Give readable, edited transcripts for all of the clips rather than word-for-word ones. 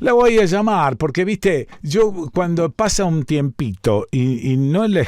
La voy a llamar porque, viste, yo cuando pasa un tiempito y no la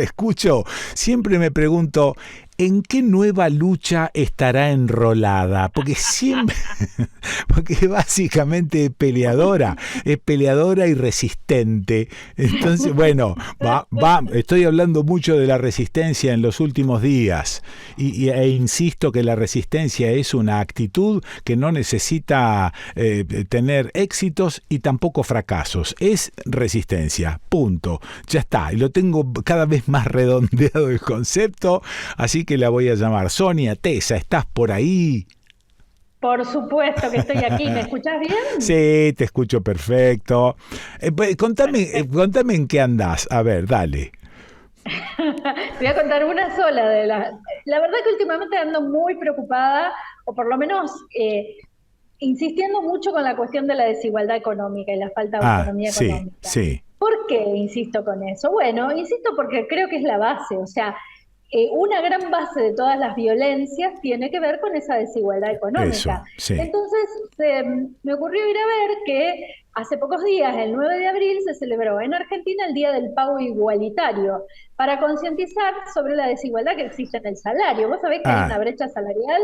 escucho, siempre me pregunto, ¿en qué nueva lucha estará enrolada? Porque siempre, porque básicamente es peleadora y resistente. Entonces, bueno, estoy hablando mucho de la resistencia en los últimos días e insisto que la resistencia es una actitud que no necesita tener éxitos y tampoco fracasos. Es resistencia, punto. Ya está, y lo tengo cada vez más redondeado el concepto, así que la voy a llamar. Sonia Tesa, ¿estás por ahí? Por supuesto que estoy aquí. ¿Me escuchás bien? Sí, te escucho perfecto. Pues, Perfecto. contame en qué andás. A ver, dale. Te voy a contar una sola de las... La verdad que últimamente ando muy preocupada, o por lo menos insistiendo mucho con la cuestión de la desigualdad económica y la falta de Ah, autonomía sí, económica. sí. ¿Por qué insisto con eso? Bueno, insisto porque creo que es la base, o sea, una gran base de todas las violencias tiene que ver con esa desigualdad económica. Eso, sí. Entonces, me ocurrió ir a ver que hace pocos días, el 9 de abril, se celebró en Argentina el Día del Pago Igualitario para concientizar sobre la desigualdad que existe en el salario. Vos sabés que hay una Ah, brecha salarial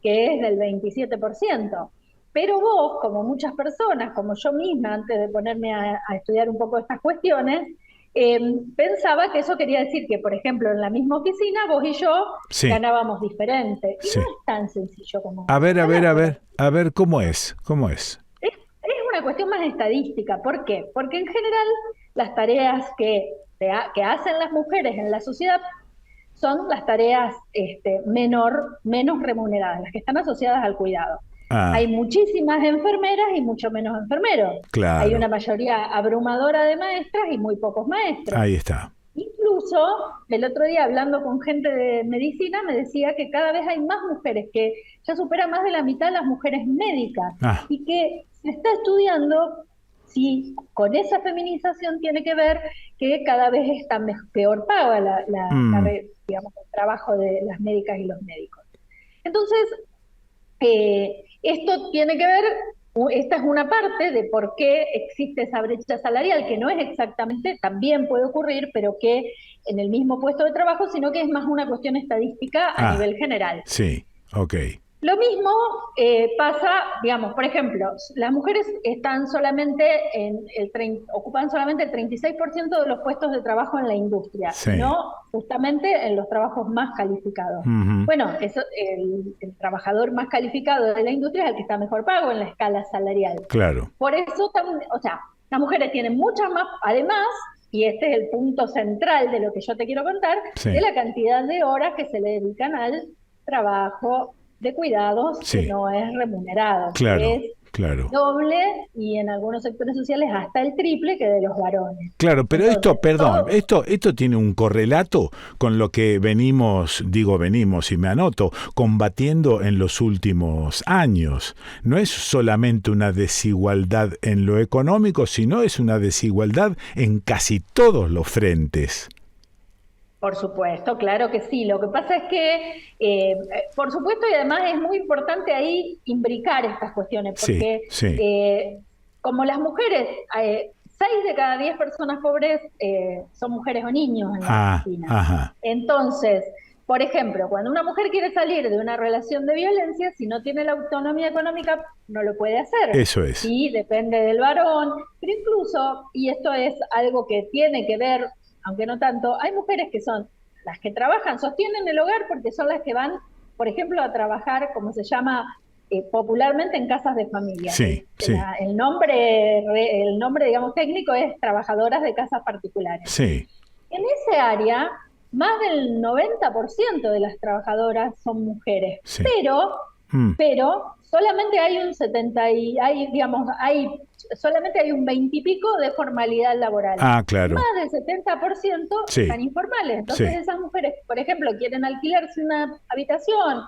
que es del 27%. Pero vos, como muchas personas, como yo misma, antes de ponerme a estudiar un poco estas cuestiones, eh, pensaba que eso quería decir que, por ejemplo, en la misma oficina, vos y yo sí, ganábamos diferente. Y no sí. es tan sencillo como A eso. ver, a ver, Ojalá a fuera ver, así. a ver cómo es, cómo es. Es una cuestión más estadística. ¿Por qué? Porque en general las tareas que hacen las mujeres en la sociedad son las tareas menos remuneradas, las que están asociadas al cuidado. Hay Ah, muchísimas enfermeras y mucho menos enfermeros. Hay una claro. mayoría abrumadora de maestras y muy pocos maestros. Ahí está. Incluso el otro día hablando con gente de medicina me decía que cada vez hay más mujeres, que ya supera más de la mitad de las mujeres médicas Ah, y que se está estudiando si con esa feminización tiene que ver que cada vez está peor paga mm, digamos, el trabajo de las médicas y los médicos. Entonces, esto tiene que ver, esta es una parte de por qué existe esa brecha salarial, que no es exactamente, también puede ocurrir, pero que en el mismo puesto de trabajo, sino que es más una cuestión estadística a ah, nivel general. sí, ok. Lo mismo pasa, digamos, por ejemplo, las mujeres están solamente ocupan solamente el 36% de los puestos de trabajo en la industria y Sí. no justamente en los trabajos más calificados. Ujú, Bueno, el trabajador más calificado de la industria es el que está mejor pago en la escala salarial. claro. Por eso, o sea, las mujeres tienen muchas más, además, y este es el punto central de lo que yo te quiero contar, de Sí, la cantidad de horas que se le dedican al trabajo de cuidados que sí, no es remunerado, que claro, es claro. doble y en algunos sectores sociales hasta el triple que de los varones. Claro, pero esto, Entonces, perdón, todo, esto tiene un correlato con lo que venimos y me anoto, combatiendo en los últimos años. No es solamente una desigualdad en lo económico, sino es una desigualdad en casi todos los frentes. por supuesto, claro que sí. Lo que pasa es que, por supuesto, y además es muy importante ahí imbricar estas cuestiones, Sí, porque sí. eh, como las mujeres, 6 de cada 10 personas pobres son mujeres o niños en la Ah, Argentina. ajá. Entonces, por ejemplo, cuando una mujer quiere salir de una relación de violencia, si no tiene la autonomía económica, no lo puede hacer. Eso es. Sí, depende del varón, pero incluso, y esto es algo que tiene que ver, aunque no tanto, hay mujeres que son las que trabajan, sostienen el hogar porque son las que van, por ejemplo, a trabajar, como se llama popularmente, en casas de familia. Sí, sí, El nombre, digamos, técnico es trabajadoras de casas particulares. sí, En ese área, más del 90% de las trabajadoras son mujeres, sí. Mm. pero solamente hay un 70 y solamente hay un 20 y pico de formalidad laboral. Ah, Más claro. del 70% Sí, están informales. Entonces sí. esas mujeres, por ejemplo, quieren alquilarse una habitación,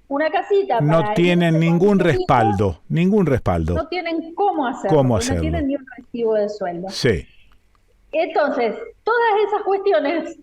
una casita No para tienen irse con ningún sus hijos, respaldo, ningún respaldo. no tienen cómo hacerlo, ¿Cómo porque no hacerlo? tienen ni un recibo de sueldo. Sí. Entonces, todas esas cuestiones,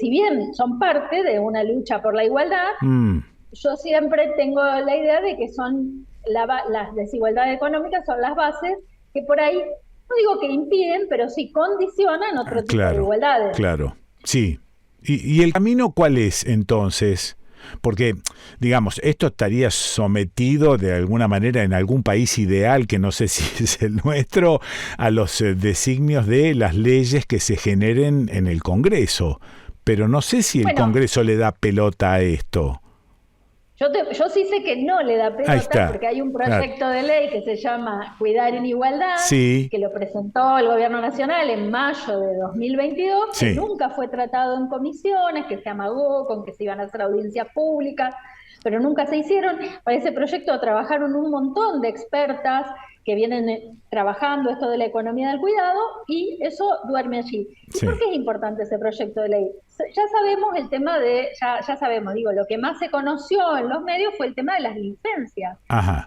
si bien son parte de una lucha por la igualdad, Mm, yo siempre tengo la idea de que son las desigualdades económicas son las bases que por ahí, no digo que impiden, pero sí condicionan otro tipo de igualdades. Claro, sí. ¿Y el camino cuál es entonces? Porque, digamos, esto estaría sometido de alguna manera en algún país ideal, que no sé si es el nuestro, a los designios de las leyes que se generen en el Congreso. Pero no sé si el Congreso le da pelota a esto. Yo sí sé que no le da pelota porque hay un proyecto de ley que se llama Cuidar en Igualdad, que lo presentó el Gobierno Nacional en mayo de 2022, que nunca fue tratado en comisiones, que se amagó con que se iban a hacer audiencias públicas, pero nunca se hicieron. Para ese proyecto trabajaron un montón de expertas que vienen trabajando esto de la economía del cuidado, y eso duerme allí. ¿Y por qué es importante ese proyecto de ley? Ya sabemos el tema ya sabemos, lo que más se conoció en los medios fue el tema de las licencias.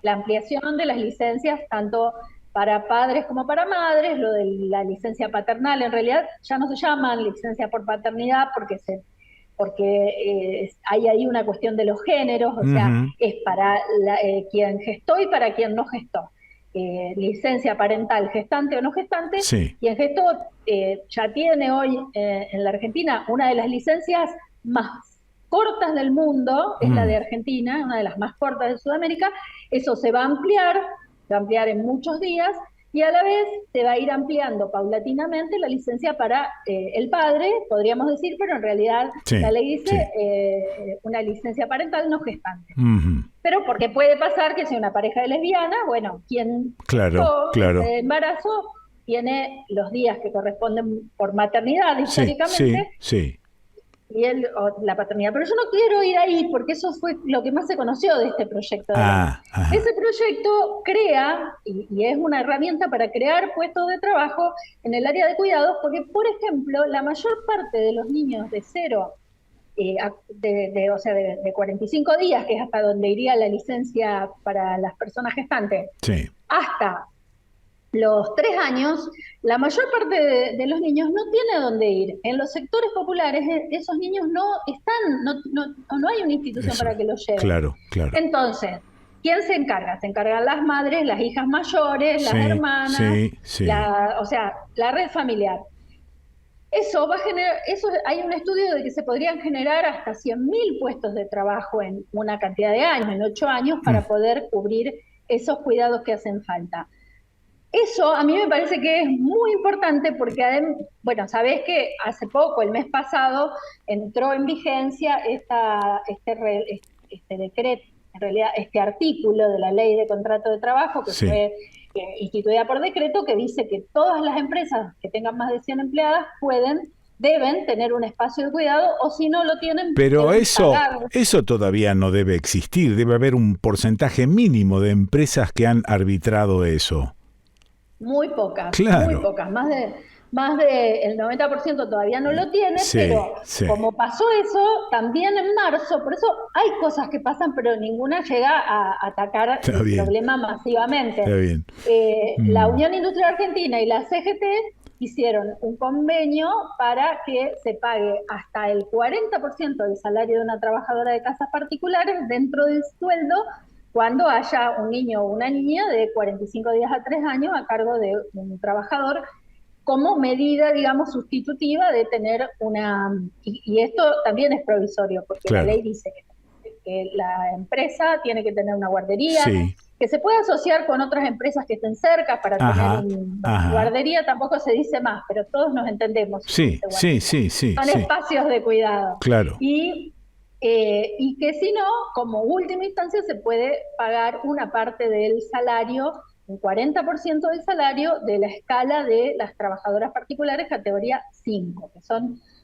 La ampliación de las licencias tanto para padres como para madres, lo de la licencia paternal, en realidad ya no se llaman licencia por paternidad porque hay ahí una cuestión de los géneros, o sea, es para quien gestó y para quien no gestó. Licencia parental, gestante o no gestante, quien gestó ya tiene hoy en la Argentina una de las licencias más cortas del mundo, es la de Argentina, una de las más cortas de Sudamérica. Eso se va a ampliar en muchos días, y a la vez se va a ir ampliando paulatinamente la licencia para el padre, podríamos decir, pero en realidad la ley dice una licencia parental no gestante. Pero porque puede pasar que sea una pareja de lesbianas, quien el embarazo tiene los días que corresponden por maternidad históricamente, y la paternidad. Pero yo no quiero ir ahí porque eso fue lo que más se conoció de este proyecto. Ese proyecto crea, y es una herramienta para crear puestos de trabajo en el área de cuidados, porque, por ejemplo, la mayor parte de los niños de 0, de 45 días, que es hasta donde iría la licencia para las personas gestantes, hasta los 3 años, la mayor parte de los niños no tiene dónde ir. En los sectores populares esos niños no están, no hay una institución para que los lleven. Claro. Entonces, ¿quién se encarga? Se encargan las madres, las hijas mayores, las hermanas, la red familiar. Eso va a generar, hay un estudio de que se podrían generar hasta 100.000 puestos de trabajo en una cantidad de años, en 8 años, para poder cubrir esos cuidados que hacen falta. Eso a mí me parece que es muy importante porque, sabés que hace poco, el mes pasado, entró en vigencia este decreto, en realidad este artículo de la Ley de Contrato de Trabajo, que fue instituida por decreto, que dice que todas las empresas que tengan más de 100 empleadas deben tener un espacio de cuidado, o si no lo tienen... Pero eso todavía no debe existir, debe haber un porcentaje mínimo de empresas que han arbitrado eso. Muy pocas, más del 90% todavía no lo tiene, pero como pasó eso, también en marzo, por eso hay cosas que pasan, pero ninguna llega a atacar el problema masivamente. La Unión Industrial Argentina y la CGT hicieron un convenio para que se pague hasta el 40% del salario de una trabajadora de casas particulares dentro del sueldo, cuando haya un niño o una niña de 45 días a 3 años a cargo de un trabajador, como medida, sustitutiva de tener y esto también es provisorio, porque la ley dice que la empresa tiene que tener una guardería, que se puede asociar con otras empresas que estén cerca para tener una guardería, tampoco se dice más, pero todos nos entendemos. Son espacios de cuidado. Y que si no, como última instancia, se puede pagar una parte del salario, un 40% del salario de la escala de las trabajadoras particulares categoría 5, que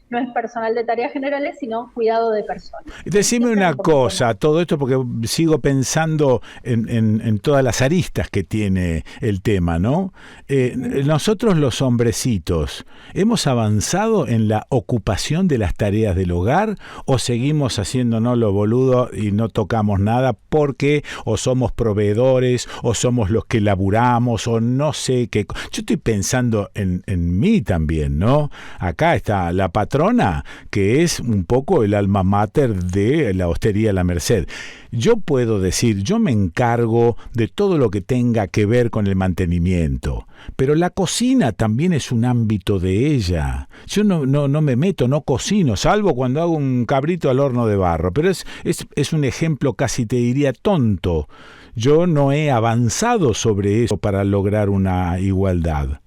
no es personal de tareas generales, sino cuidado de personas. Decime una cosa, todo esto porque sigo pensando en todas las aristas que tiene el tema, ¿no? Nosotros los hombrecitos, ¿hemos avanzado en la ocupación de las tareas del hogar o seguimos haciéndonos lo boludo y no tocamos nada porque o somos proveedores o somos los que laburamos o no sé qué? Yo estoy pensando en mí también, ¿no? Acá está la patrona matrona, que es un poco el alma mater de la Hostería La Merced. Yo puedo decir, yo me encargo de todo lo que tenga que ver con el mantenimiento, pero la cocina también es un ámbito de ella. Yo no me meto, no cocino, salvo cuando hago un cabrito al horno de barro, pero es un ejemplo casi te diría tonto. Yo no he avanzado sobre eso para lograr una igualdad.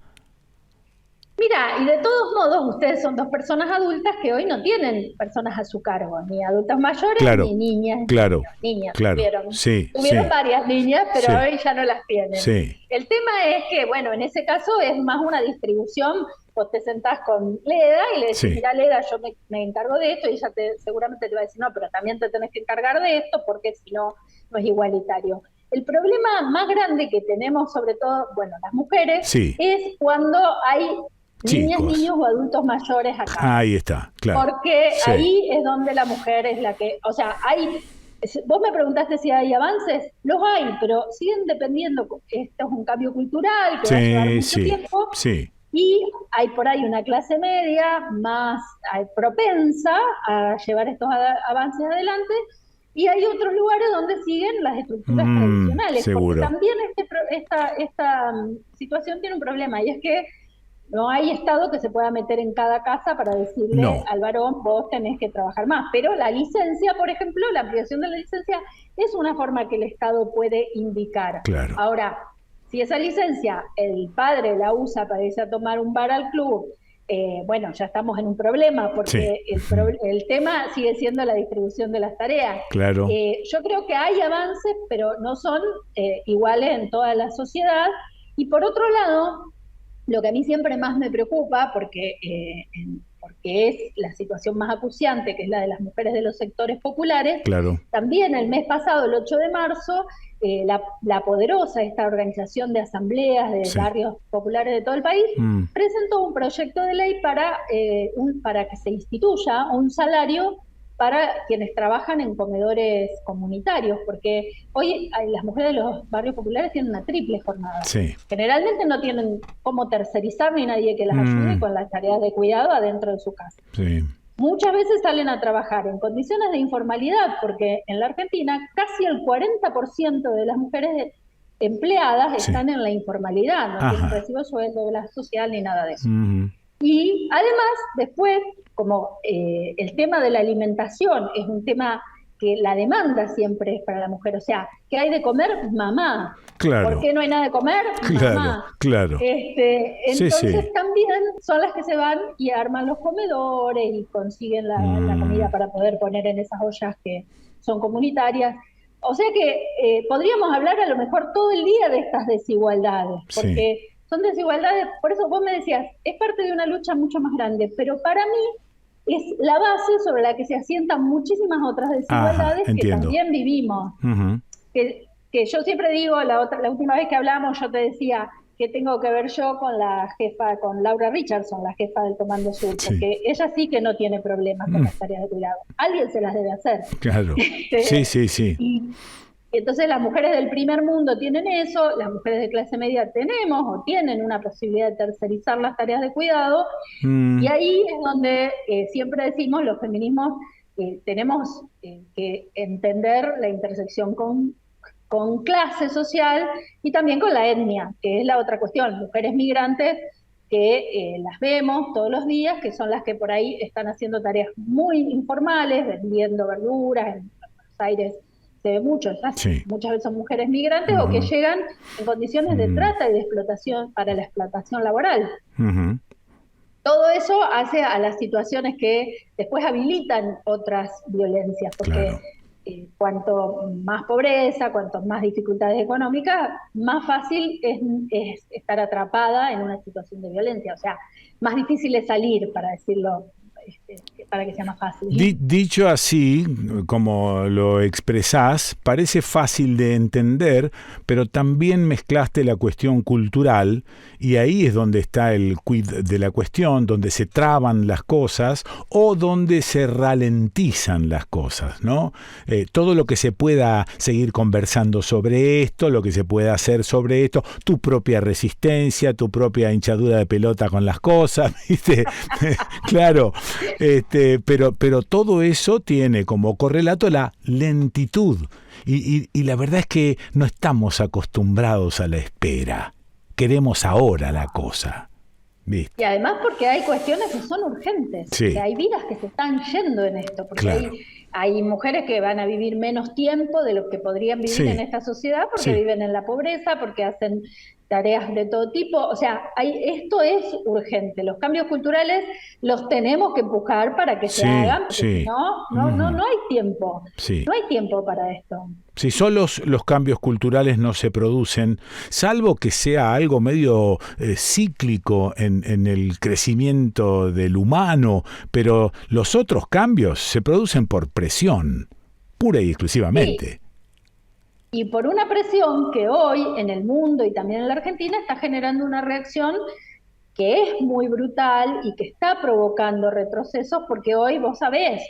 Mira, y de todos modos, ustedes son dos personas adultas que hoy no tienen personas a su cargo, ni adultas mayores, Claro, ni niñas, claro, ni niñas. claro. Tuvieron, Sí, tuvieron sí, varias niñas, pero sí, hoy ya no las tienen. sí, El tema es que, bueno, en ese caso es más una distribución. Vos te sentás con Leda y le decís, sí. mira, Leda, yo me encargo de esto, y ella seguramente te va a decir, no, pero también te tenés que encargar de esto, porque si no, no es igualitario. El problema más grande que tenemos, sobre todo, bueno, las mujeres, Sí, es cuando hay niñas, chicos. niños o adultos mayores a cargo. Ahí está, claro. Porque Sí. ahí es donde la mujer es la que, o sea, vos me preguntaste si hay avances, los hay, pero siguen dependiendo. Esto es un cambio cultural que va a llevar Sí, mucho sí, tiempo, sí. y hay por ahí una clase media más propensa a llevar estos avances adelante, y hay otros lugares donde siguen las estructuras tradicionales, porque Seguro. también esta situación tiene un problema, y es que no hay Estado que se pueda meter en cada casa para decirle No, al varón, vos tenés que trabajar más. Pero la licencia, por ejemplo, la ampliación de la licencia es una forma que el Estado puede indicar. claro. Ahora, si esa licencia el padre la usa para irse a tomar un bar al club, bueno, ya estamos en un problema, porque Sí, el tema sigue siendo la distribución de las tareas. claro. Yo creo que hay avances, pero no son iguales en toda la sociedad. Y por otro lado, lo que a mí siempre más me preocupa, porque es la situación más acuciante, que es la de las mujeres de los sectores populares, Claro. también el mes pasado, el 8 de marzo, la Poderosa, esta organización de asambleas de Sí. barrios populares de todo el país, presentó un proyecto de ley para que se instituya un salario para quienes trabajan en comedores comunitarios, porque hoy las mujeres de los barrios populares tienen una triple jornada. Sí. Generalmente no tienen cómo tercerizar ni nadie que las ayude con las tareas de cuidado adentro de su casa. Sí. Muchas veces salen a trabajar en condiciones de informalidad, porque en la Argentina casi el 40% de las mujeres empleadas Sí. están en la informalidad, no tienen Ajá. recibo de sueldo, la social ni nada de eso. Ujú. Y además, después, como el tema de la alimentación es un tema que la demanda siempre es para la mujer, o sea, ¿qué hay de comer? Mamá. Claro. ¿Por qué no hay nada de comer? Claro, Mamá. claro. Sí, Entonces sí. también son las que se van y arman los comedores y consiguen la comida para poder poner en esas ollas que son comunitarias. O sea que podríamos hablar a lo mejor todo el día de estas desigualdades, porque son desigualdades, por eso vos me decías, es parte de una lucha mucho más grande, pero para mí es la base sobre la que se asientan muchísimas otras desigualdades que también vivimos. Ujú. Que yo siempre digo, la última vez que hablamos yo te decía que tengo que ver yo con la jefa, con Laura Richardson, la jefa del Comando Sur, porque ella sí que no tiene problemas con las tareas de cuidado. Alguien se las debe hacer. Claro. Sí, sí, sí. Y entonces las mujeres del primer mundo tienen eso, las mujeres de clase media tenemos o tienen una posibilidad de tercerizar las tareas de cuidado, y ahí es donde siempre decimos los feminismos tenemos que entender la intersección con clase social y también con la etnia, que es la otra cuestión, mujeres migrantes que las vemos todos los días, que son las que por ahí están haciendo tareas muy informales, vendiendo verduras. En Buenos Aires se ve mucho, muchas veces son mujeres migrantes o que llegan en condiciones de trata y de explotación para la explotación laboral. Todo eso hace a las situaciones que después habilitan otras violencias, porque cuanto más pobreza, cuanto más dificultades económicas, más fácil es estar atrapada en una situación de violencia, o sea, más difícil es salir, para decirlo para que sea más fácil. Dicho así, como lo expresás, parece fácil de entender, pero también mezclaste la cuestión cultural y ahí es donde está el quid de la cuestión, donde se traban las cosas o donde se ralentizan las cosas, ¿no? Todo lo que se pueda seguir conversando sobre esto, lo que se pueda hacer sobre esto, tu propia resistencia, tu propia hinchadura de pelota con las cosas, ¿viste? Claro, pero todo eso tiene como correlato la lentitud y la verdad es que no estamos acostumbrados a la espera, queremos ahora la cosa. ¿Viste? Y además porque hay cuestiones que son urgentes, Sí. que hay vidas que se están yendo en esto, porque Claro. hay mujeres que van a vivir menos tiempo de lo que podrían vivir Sí. en esta sociedad porque Sí. viven en la pobreza, porque hacen tareas de todo tipo, o sea, esto es urgente, los cambios culturales los tenemos que empujar para que se Sí, hagan, porque sí. si no hay tiempo, Sí. no hay tiempo para esto. Si solos los cambios culturales no se producen, salvo que sea algo medio cíclico en el crecimiento del humano, pero los otros cambios se producen por presión, pura y exclusivamente. Sí. Y por una presión que hoy en el mundo y también en la Argentina está generando una reacción que es muy brutal y que está provocando retrocesos, porque hoy vos sabés,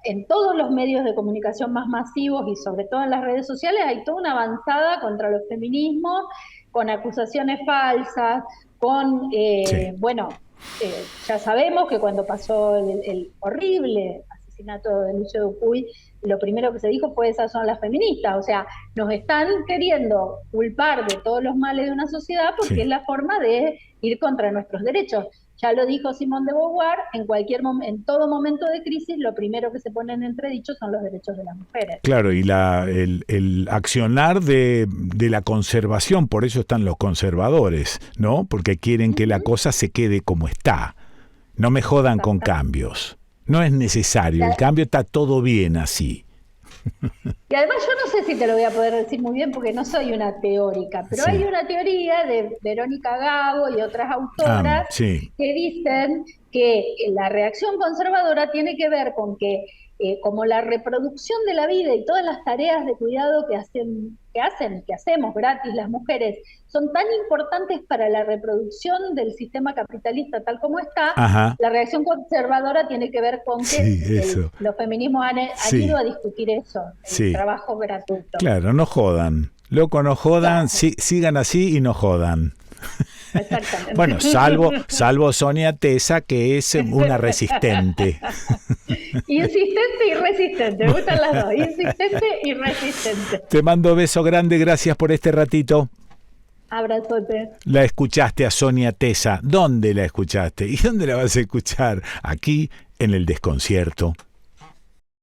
en todos los medios de comunicación más masivos y sobre todo en las redes sociales hay toda una avanzada contra los feminismos, con acusaciones falsas, con, Sí. ya sabemos que cuando pasó el horrible asesinato de Lucio Dupuy, lo primero que se dijo fue esas son las feministas, o sea, nos están queriendo culpar de todos los males de una sociedad porque Sí. es la forma de ir contra nuestros derechos. Ya lo dijo Simone de Beauvoir, en todo momento de crisis lo primero que se pone en entredicho son los derechos de las mujeres. Claro, y el accionar de la conservación, por eso están los conservadores, ¿no? Porque quieren que la cosa se quede como está. No me jodan con cambios. No es necesario, el cambio está todo bien así. Y además yo no sé si te lo voy a poder decir muy bien porque no soy una teórica, pero Sí. hay una teoría de Verónica Gago y otras autoras Sí. que dicen que la reacción conservadora tiene que ver con que como la reproducción de la vida y todas las tareas de cuidado que hacemos gratis las mujeres, son tan importantes para la reproducción del sistema capitalista tal como está, Ajá. la reacción conservadora tiene que ver con que Sí, eso. los feminismos han Sí. ido a discutir eso, el Sí. trabajo gratuito. Claro, no jodan. Loco, no jodan, Claro. sigan así y no jodan. Exactamente. Bueno, salvo Sonia Tesa, que es una resistente. Insistente y resistente, me gustan las dos, insistente y resistente. Te mando beso grande, gracias por este ratito. Abrazote. La escuchaste a Sonia Tesa. ¿Dónde la escuchaste? ¿Y dónde la vas a escuchar? Aquí, en El Desconcierto.